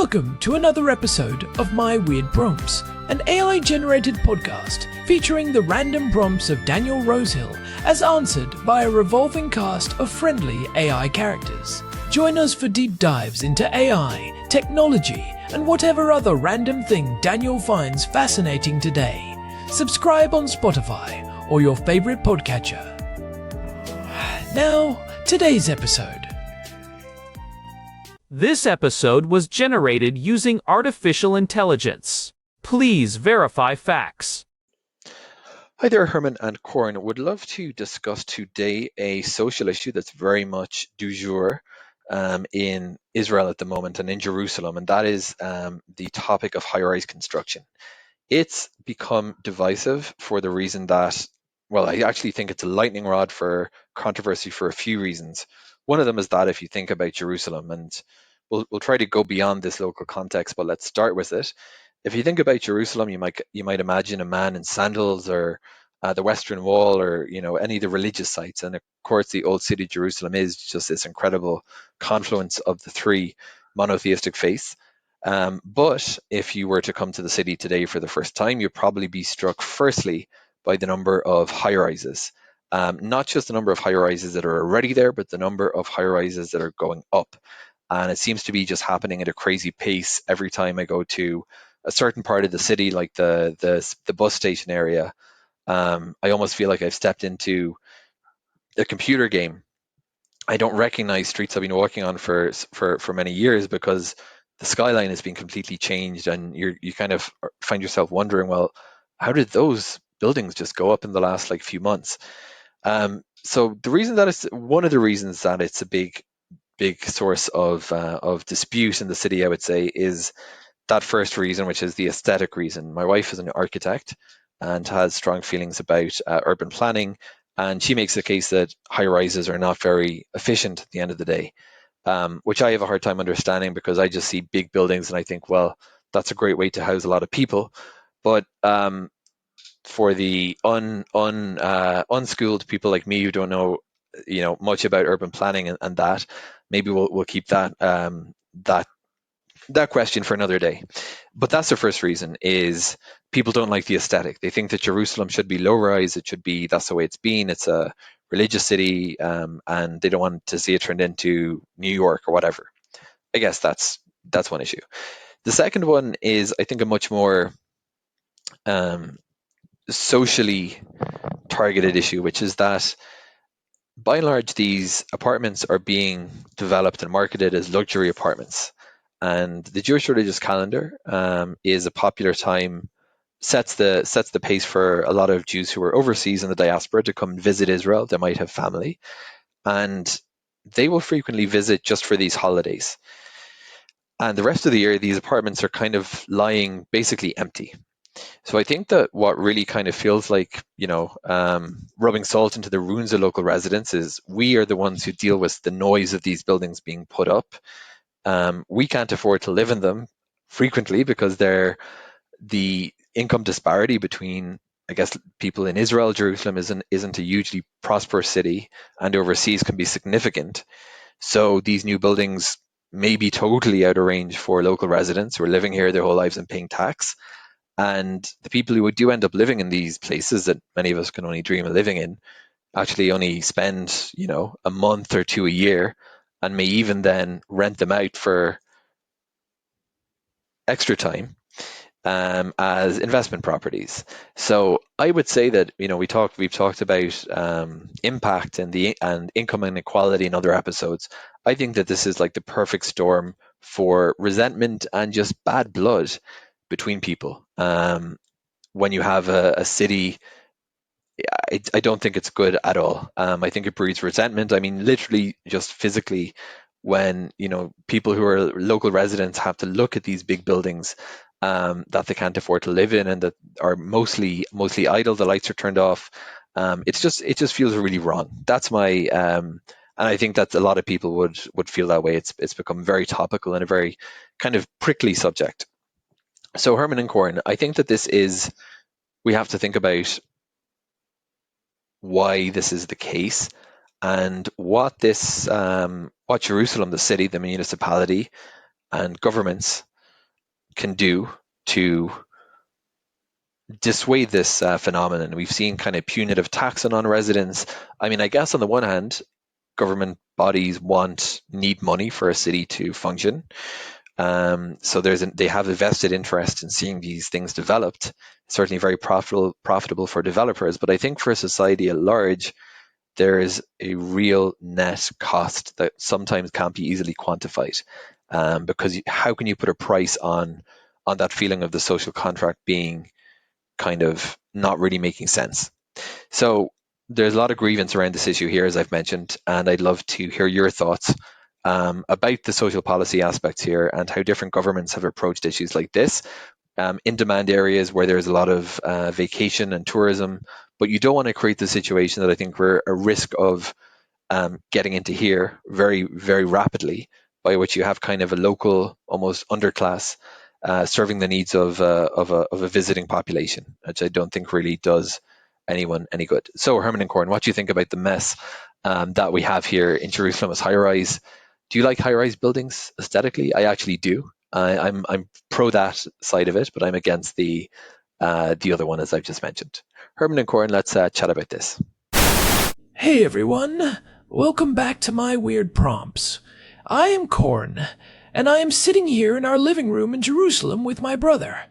Welcome to another episode of My Weird Prompts, an AI-generated podcast featuring the random prompts of Daniel Rosehill as answered by a revolving cast of friendly AI characters. Join us for deep dives into AI, technology, and whatever other random thing Daniel finds fascinating today. Subscribe on Spotify or your favorite podcatcher. Now, today's episode. This episode was generated using artificial intelligence. Please verify facts. Hi there, Herman and Corn. Would love to discuss today a social issue that's very much du jour in Israel at the moment and in Jerusalem, and that is the topic of high-rise construction. It's become divisive for the reason that, well, I actually think it's a lightning rod for controversy for a few reasons. One of them is that if you think about Jerusalem, and we'll try to go beyond this local context, but let's start with it. If you think about Jerusalem, you might imagine a man in sandals, or the Western Wall, or any of the religious sites. And of course, the old city of Jerusalem is just this incredible confluence of the three monotheistic faiths. But if you were to come to the city today for the first time, you'd probably be struck firstly by the number of high-rises. Not just the number of high-rises that are already there, but the number of high-rises that are going up. And it seems to be just happening at a crazy pace every time I go to a certain part of the city, like the bus station area. I almost feel like I've stepped into a computer game. I don't recognize streets I've been walking on for many years because the skyline has been completely changed, and you kind of find yourself wondering, well, how did those buildings just go up in the last few months? So the reason that it's one of the reasons that it's a big source of dispute in the city, I would say, is that first reason, which is the aesthetic reason. My wife is an architect and has strong feelings about urban planning, and she makes the case that high rises are not very efficient at the end of the day, which I have a hard time understanding because I just see big buildings and I think, well, that's a great way to house a lot of people. But for the unschooled people like me who don't know much about urban planning and that, maybe we'll keep that question for another day. But that's the first reason, is people don't like the aesthetic. They think that Jerusalem should be low rise. That's the way it's been. It's a religious city, and they don't want to see it turned into New York or whatever. I guess that's one issue. The second one is, I think, a much more socially targeted issue, which is that by and large, these apartments are being developed and marketed as luxury apartments. And the Jewish religious calendar is a popular time, sets the pace for a lot of Jews who are overseas in the diaspora to come and visit Israel. They might have family, and they will frequently visit just for these holidays. And the rest of the year, these apartments are kind of lying basically empty. So I think that what really kind of feels like, rubbing salt into the wounds of local residents is we are the ones who deal with the noise of these buildings being put up. We can't afford to live in them frequently because the income disparity between, I guess, people in Israel, Jerusalem isn't a hugely prosperous city, and overseas can be significant. So these new buildings may be totally out of range for local residents who are living here their whole lives and paying tax. And the people who do end up living in these places that many of us can only dream of living in actually only spend, a month or two a year, and may even then rent them out for extra time as investment properties. So I would say that we've talked about impact and income inequality in other episodes. I think that this is like the perfect storm for resentment and just bad blood between people. When you have a city, I don't think it's good at all. I think it breeds resentment. I mean, literally, just physically, when people who are local residents have to look at these big buildings that they can't afford to live in and that are mostly idle, the lights are turned off. It just feels really wrong. That's my and I think that a lot of people would feel that way. It's become very topical and a very kind of prickly subject. So Herman and Corn, I think that we have to think about why this is the case and what Jerusalem, the city, the municipality, and governments can do to dissuade this phenomenon. We've seen kind of punitive tax on non-residents. I mean, I guess on the one hand, government bodies need money for a city to function. So they have a vested interest in seeing these things developed. Certainly very profitable for developers. But I think for a society at large, there is a real net cost that sometimes can't be easily quantified. Because how can you put a price on that feeling of the social contract being kind of not really making sense? So there's a lot of grievance around this issue here, as I've mentioned, and I'd love to hear your thoughts about the social policy aspects here and how different governments have approached issues like this in demand areas where there's a lot of vacation and tourism, but you don't want to create the situation that I think we're at risk of getting into here very, very rapidly, by which you have kind of a local, almost underclass serving the needs of a visiting population, which I don't think really does anyone any good. So, Herman and Corn, what do you think about the mess that we have here in Jerusalem as high-rise? Do you like high-rise buildings aesthetically? I actually do. I'm pro that side of it, but I'm against the other one, as I've just mentioned. Herman and Corn, let's chat about this. Hey everyone, welcome back to my weird prompts. I am Corn, and I am sitting here in our living room in Jerusalem with my brother,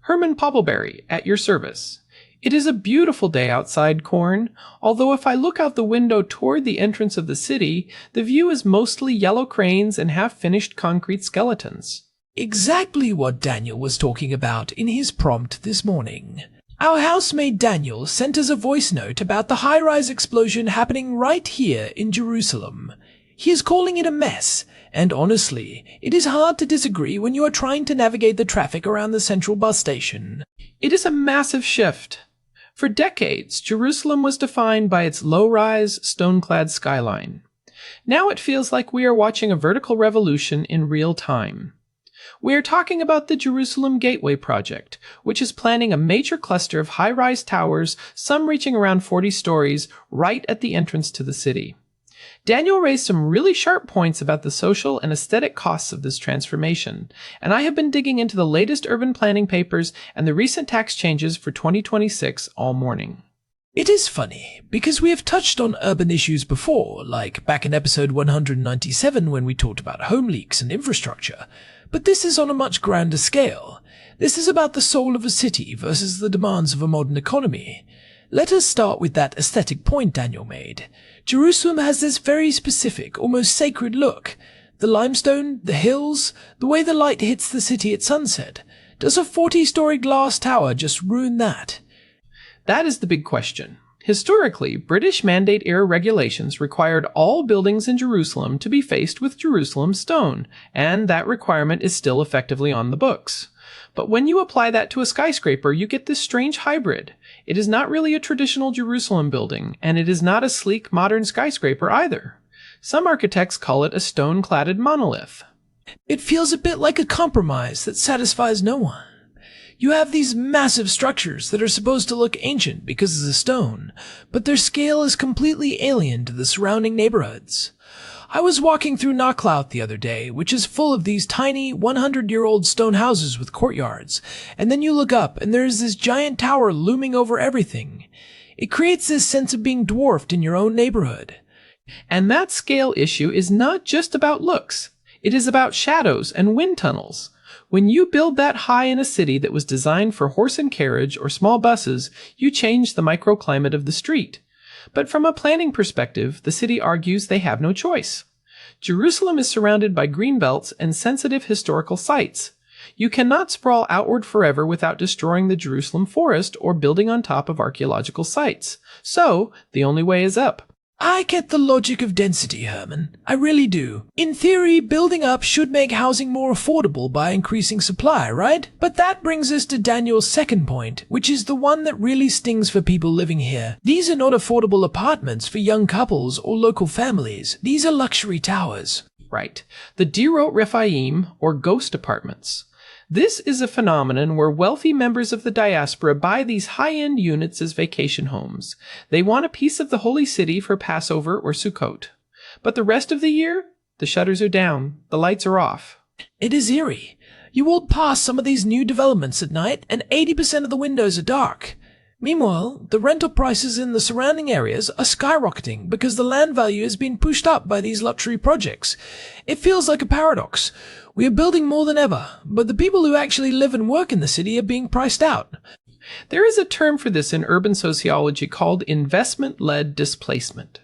Herman Poppleberry, at your service. It is a beautiful day outside, Corn, although if I look out the window toward the entrance of the city, the view is mostly yellow cranes and half-finished concrete skeletons. Exactly what Daniel was talking about in his prompt this morning. Our housemate Daniel sent us a voice note about the high-rise explosion happening right here in Jerusalem. He is calling it a mess, and honestly, it is hard to disagree when you are trying to navigate the traffic around the central bus station. It is a massive shift. For decades, Jerusalem was defined by its low-rise, stone-clad skyline. Now it feels like we are watching a vertical revolution in real time. We are talking about the Jerusalem Gateway Project, which is planning a major cluster of high-rise towers, some reaching around 40 stories, right at the entrance to the city. Daniel raised some really sharp points about the social and aesthetic costs of this transformation, and I have been digging into the latest urban planning papers and the recent tax changes for 2026 all morning. It is funny, because we have touched on urban issues before, like back in episode 197 when we talked about home leaks and infrastructure, but this is on a much grander scale. This is about the soul of a city versus the demands of a modern economy. Let us start with that aesthetic point Daniel made. Jerusalem has this very specific, almost sacred look. The limestone, the hills, the way the light hits the city at sunset. Does a 40-story glass tower just ruin that? That is the big question. Historically, British Mandate-era regulations required all buildings in Jerusalem to be faced with Jerusalem stone, and that requirement is still effectively on the books. But when you apply that to a skyscraper, you get this strange hybrid. It is not really a traditional Jerusalem building, and it is not a sleek modern skyscraper either. Some architects call it a stone-cladded monolith. It feels a bit like a compromise that satisfies no one. You have these massive structures that are supposed to look ancient because of the stone, but their scale is completely alien to the surrounding neighborhoods. I was walking through Knocklaut the other day, which is full of these tiny 100-year-old stone houses with courtyards, and then you look up and there is this giant tower looming over everything. It creates this sense of being dwarfed in your own neighborhood. And that scale issue is not just about looks. It is about shadows and wind tunnels. When you build that high in a city that was designed for horse and carriage or small buses, you change the microclimate of the street. But from a planning perspective, the city argues they have no choice. Jerusalem is surrounded by green belts and sensitive historical sites. You cannot sprawl outward forever without destroying the Jerusalem forest or building on top of archaeological sites. So, the only way is up. I get the logic of density, Herman. I really do. In theory, building up should make housing more affordable by increasing supply, right? But that brings us to Daniel's second point, which is the one that really stings for people living here. These are not affordable apartments for young couples or local families. These are luxury towers. Right. The Dirot Rephaim, or ghost apartments. This is a phenomenon where wealthy members of the diaspora buy these high-end units as vacation homes. They want a piece of the holy city for Passover or Sukkot. But the rest of the year, the shutters are down, the lights are off. It is eerie. You walk past some of these new developments at night and 80% of the windows are dark. Meanwhile, the rental prices in the surrounding areas are skyrocketing because the land value has been pushed up by these luxury projects. It feels like a paradox. We are building more than ever, but the people who actually live and work in the city are being priced out. There is a term for this in urban sociology called investment-led displacement.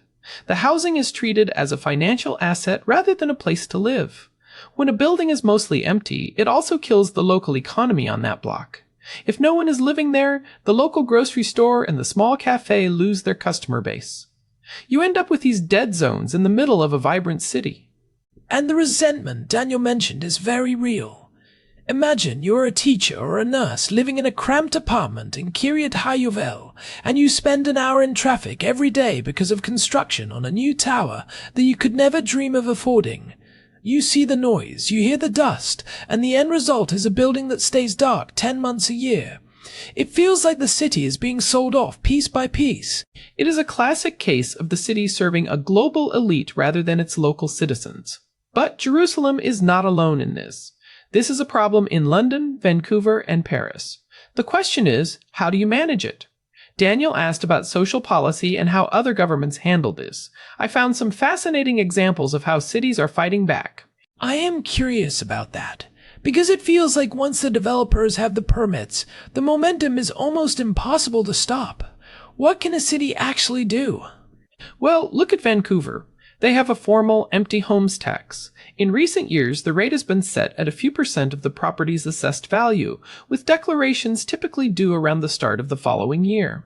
The housing is treated as a financial asset rather than a place to live. When a building is mostly empty, it also kills the local economy on that block. If no one is living there, the local grocery store and the small cafe lose their customer base. You end up with these dead zones in the middle of a vibrant city. And the resentment Daniel mentioned is very real. Imagine you're a teacher or a nurse living in a cramped apartment in Kiryat HaYovel, and you spend an hour in traffic every day because of construction on a new tower that you could never dream of affording. You see the noise, you hear the dust, and the end result is a building that stays dark 10 months a year. It feels like the city is being sold off piece by piece. It is a classic case of the city serving a global elite rather than its local citizens. But Jerusalem is not alone in this. This is a problem in London, Vancouver, and Paris. The question is, how do you manage it? Daniel asked about social policy and how other governments handle this. I found some fascinating examples of how cities are fighting back. I am curious about that, because it feels like once the developers have the permits, the momentum is almost impossible to stop. What can a city actually do? Well, look at Vancouver. They have a formal empty homes tax. In recent years, the rate has been set at a few percent of the property's assessed value, with declarations typically due around the start of the following year.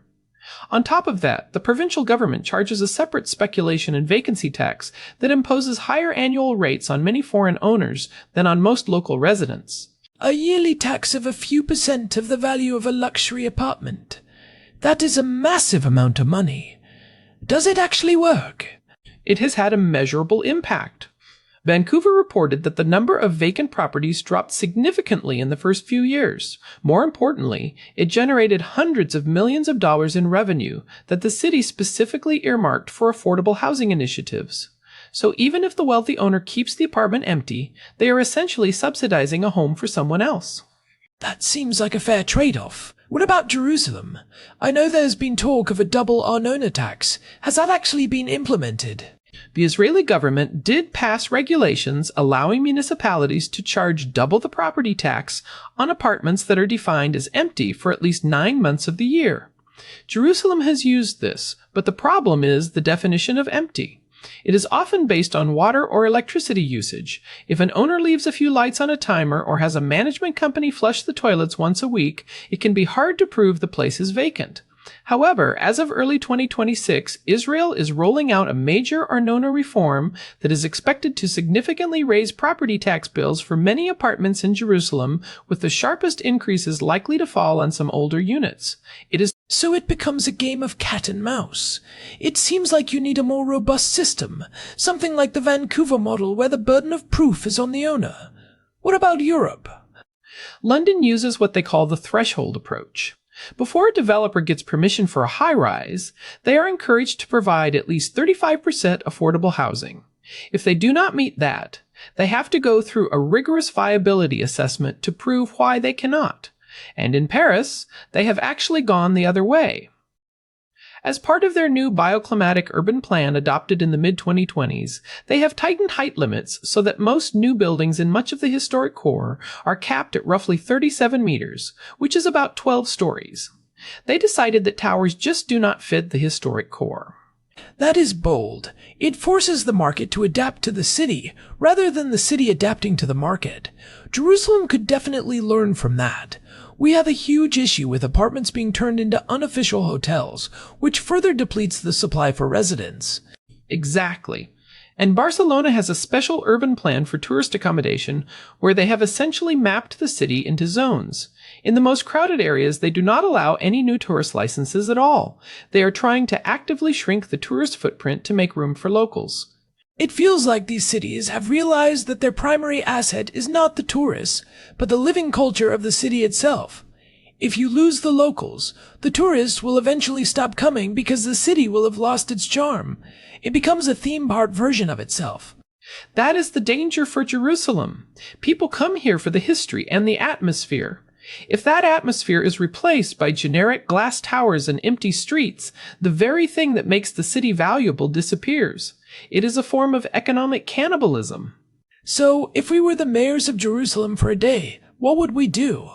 On top of that, the provincial government charges a separate speculation and vacancy tax that imposes higher annual rates on many foreign owners than on most local residents. A yearly tax of a few percent of the value of a luxury apartment. That is a massive amount of money. Does it actually work? It has had a measurable impact. Vancouver reported that the number of vacant properties dropped significantly in the first few years. More importantly, it generated hundreds of millions of dollars in revenue that the city specifically earmarked for affordable housing initiatives. So even if the wealthy owner keeps the apartment empty, they are essentially subsidizing a home for someone else. That seems like a fair trade-off. What about Jerusalem? I know there's been talk of a double Arnona tax. Has that actually been implemented? The Israeli government did pass regulations allowing municipalities to charge double the property tax on apartments that are defined as empty for at least 9 months of the year. Jerusalem has used this, but the problem is the definition of empty. It is often based on water or electricity usage. If an owner leaves a few lights on a timer or has a management company flush the toilets once a week, it can be hard to prove the place is vacant. However, as of early 2026, Israel is rolling out a major Arnona reform that is expected to significantly raise property tax bills for many apartments in Jerusalem, with the sharpest increases likely to fall on some older units. So it becomes a game of cat and mouse. It seems like you need a more robust system, something like the Vancouver model where the burden of proof is on the owner. What about Europe? London uses what they call the threshold approach. Before a developer gets permission for a high-rise, they are encouraged to provide at least 35% affordable housing. If they do not meet that, they have to go through a rigorous viability assessment to prove why they cannot. And in Paris, they have actually gone the other way. As part of their new bioclimatic urban plan adopted in the mid-2020s, they have tightened height limits so that most new buildings in much of the historic core are capped at roughly 37 meters, which is about 12 stories. They decided that towers just do not fit the historic core. That is bold. It forces the market to adapt to the city, rather than the city adapting to the market. Jerusalem could definitely learn from that. We have a huge issue with apartments being turned into unofficial hotels, which further depletes the supply for residents. Exactly. And Barcelona has a special urban plan for tourist accommodation where they have essentially mapped the city into zones. In the most crowded areas, they do not allow any new tourist licenses at all. They are trying to actively shrink the tourist footprint to make room for locals. It feels like these cities have realized that their primary asset is not the tourists, but the living culture of the city itself. If you lose the locals, the tourists will eventually stop coming because the city will have lost its charm. It becomes a theme park version of itself. That is the danger for Jerusalem. People come here for the history and the atmosphere. If that atmosphere is replaced by generic glass towers and empty streets, the very thing that makes the city valuable disappears. It is a form of economic cannibalism. So, if we were the mayors of Jerusalem for a day, what would we do?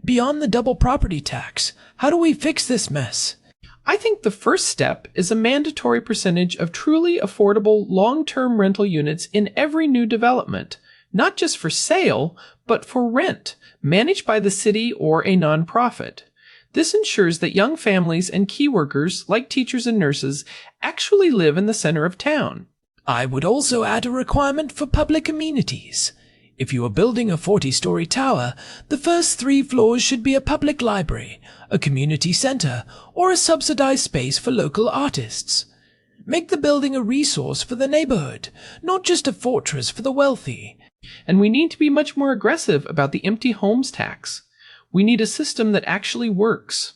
Beyond the double property tax, how do we fix this mess? I think the first step is a mandatory percentage of truly affordable long-term rental units in every new development, not just for sale, but for rent, managed by the city or a nonprofit. This ensures that young families and key workers, like teachers and nurses, actually live in the center of town. I would also add a requirement for public amenities. If you are building a 40-story tower, the first 3 floors should be a public library, a community center, or a subsidized space for local artists. Make the building a resource for the neighborhood, not just a fortress for the wealthy. And we need to be much more aggressive about the empty homes tax. We need a system that actually works.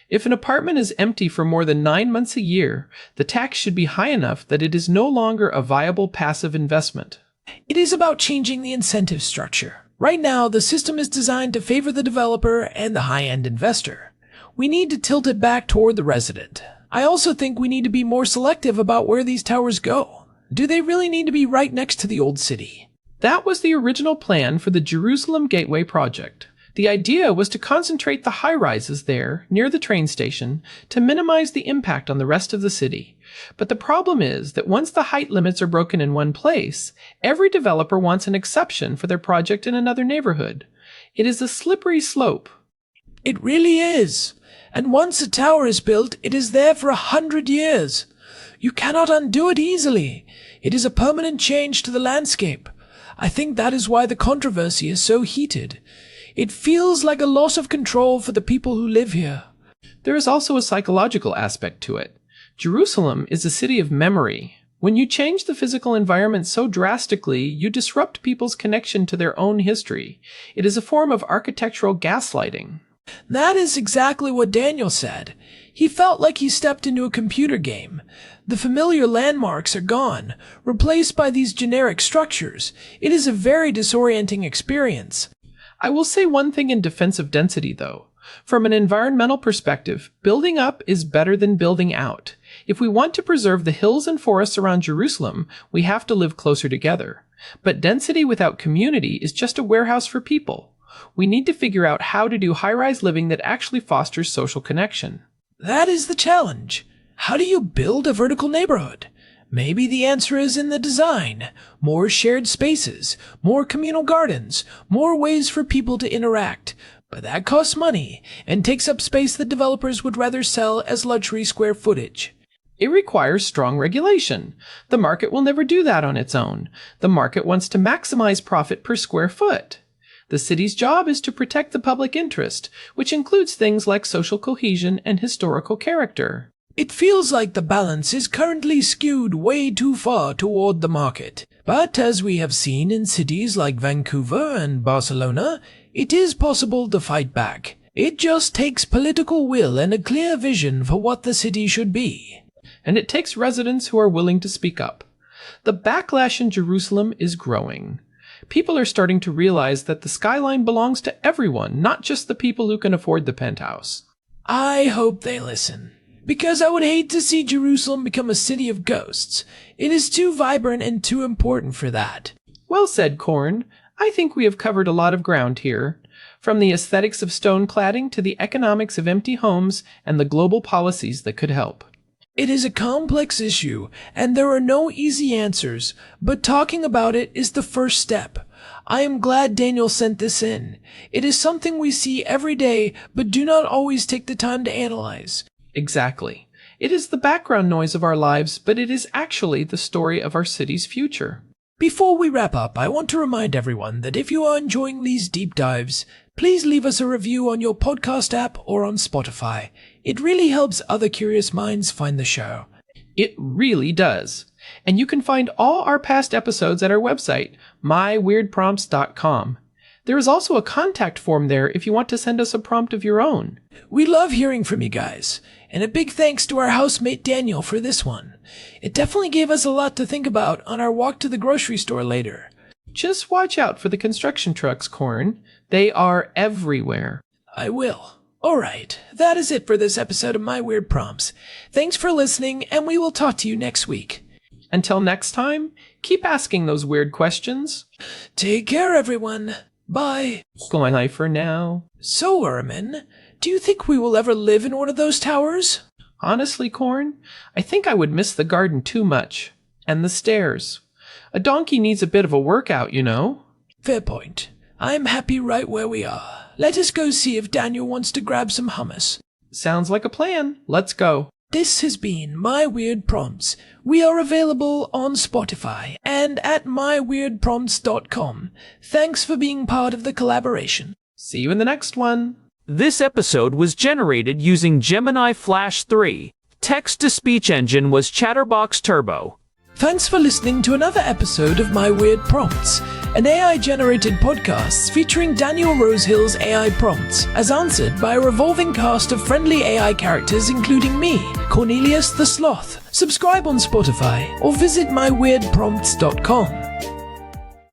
If an apartment is empty for more than 9 months a year, the tax should be high enough that it is no longer a viable passive investment. It is about changing the incentive structure. Right now, the system is designed to favor the developer and the high-end investor. We need to tilt it back toward the resident. I also think we need to be more selective about where these towers go. Do they really need to be right next to the old city? That was the original plan for the Jerusalem Gateway project. The idea was to concentrate the high-rises there, near the train station, to minimize the impact on the rest of the city. But the problem is that once the height limits are broken in one place, every developer wants an exception for their project in another neighborhood. It is a slippery slope. It really is. And once a tower is built, it is there for 100 years. You cannot undo it easily. It is a permanent change to the landscape. I think that is why the controversy is so heated. It feels like a loss of control for the people who live here. There is also a psychological aspect to it. Jerusalem is a city of memory. When you change the physical environment so drastically, you disrupt people's connection to their own history. It is a form of architectural gaslighting. That is exactly what Daniel said. He felt like he stepped into a computer game. The familiar landmarks are gone, replaced by these generic structures. It is a very disorienting experience. I will say one thing in defense of density, though. From an environmental perspective, building up is better than building out. If we want to preserve the hills and forests around Jerusalem, we have to live closer together. But density without community is just a warehouse for people. We need to figure out how to do high-rise living that actually fosters social connection. That is the challenge. How do you build a vertical neighborhood? Maybe the answer is in the design. More shared spaces, more communal gardens, more ways for people to interact. But that costs money and takes up space that developers would rather sell as luxury square footage. It requires strong regulation. The market will never do that on its own. The market wants to maximize profit per square foot. The city's job is to protect the public interest, which includes things like social cohesion and historical character. It feels like the balance is currently skewed way too far toward the market. But as we have seen in cities like Vancouver and Barcelona, it is possible to fight back. It just takes political will and a clear vision for what the city should be. And it takes residents who are willing to speak up. The backlash in Jerusalem is growing. People are starting to realize that the skyline belongs to everyone, not just the people who can afford the penthouse. I hope they listen. Because I would hate to see Jerusalem become a city of ghosts. It is too vibrant and too important for that. Well said, Corn. I think we have covered a lot of ground here. From the aesthetics of stone cladding to the economics of empty homes and the global policies that could help. It is a complex issue, and there are no easy answers, but talking about it is the first step. I am glad Daniel sent this in. It is something we see every day, but do not always take the time to analyze. Exactly. It is the background noise of our lives, but it is actually the story of our city's future. Before we wrap up, I want to remind everyone that if you are enjoying these deep dives, please leave us a review on your podcast app or on Spotify. It really helps other curious minds find the show. It really does. And you can find all our past episodes at our website, myweirdprompts.com. There is also a contact form there if you want to send us a prompt of your own. We love hearing from you guys, and a big thanks to our housemate Daniel for this one. It definitely gave us a lot to think about on our walk to the grocery store later. Just watch out for the construction trucks, Corn. They are everywhere. I will. Alright, that is it for this episode of My Weird Prompts. Thanks for listening, and we will talk to you next week. Until next time, keep asking those weird questions. Take care, everyone. Bye. Bye for now. So, Herman, do you think we will ever live in one of those towers? Honestly, Corn, I think I would miss the garden too much. And the stairs. A donkey needs a bit of a workout, you know. Fair point. I'm happy right where we are. Let us go see if Daniel wants to grab some hummus. Sounds like a plan. Let's go. This has been My Weird Prompts. We are available on Spotify and at myweirdprompts.com. Thanks for being part of the collaboration. See you in the next one. This episode was generated using Gemini Flash 3. Text-to-speech engine was Chatterbox Turbo. Thanks for listening to another episode of My Weird Prompts, an AI-generated podcast featuring Daniel Rosehill's AI prompts, as answered by a revolving cast of friendly AI characters including me, Cornelius the Sloth. Subscribe on Spotify or visit myweirdprompts.com.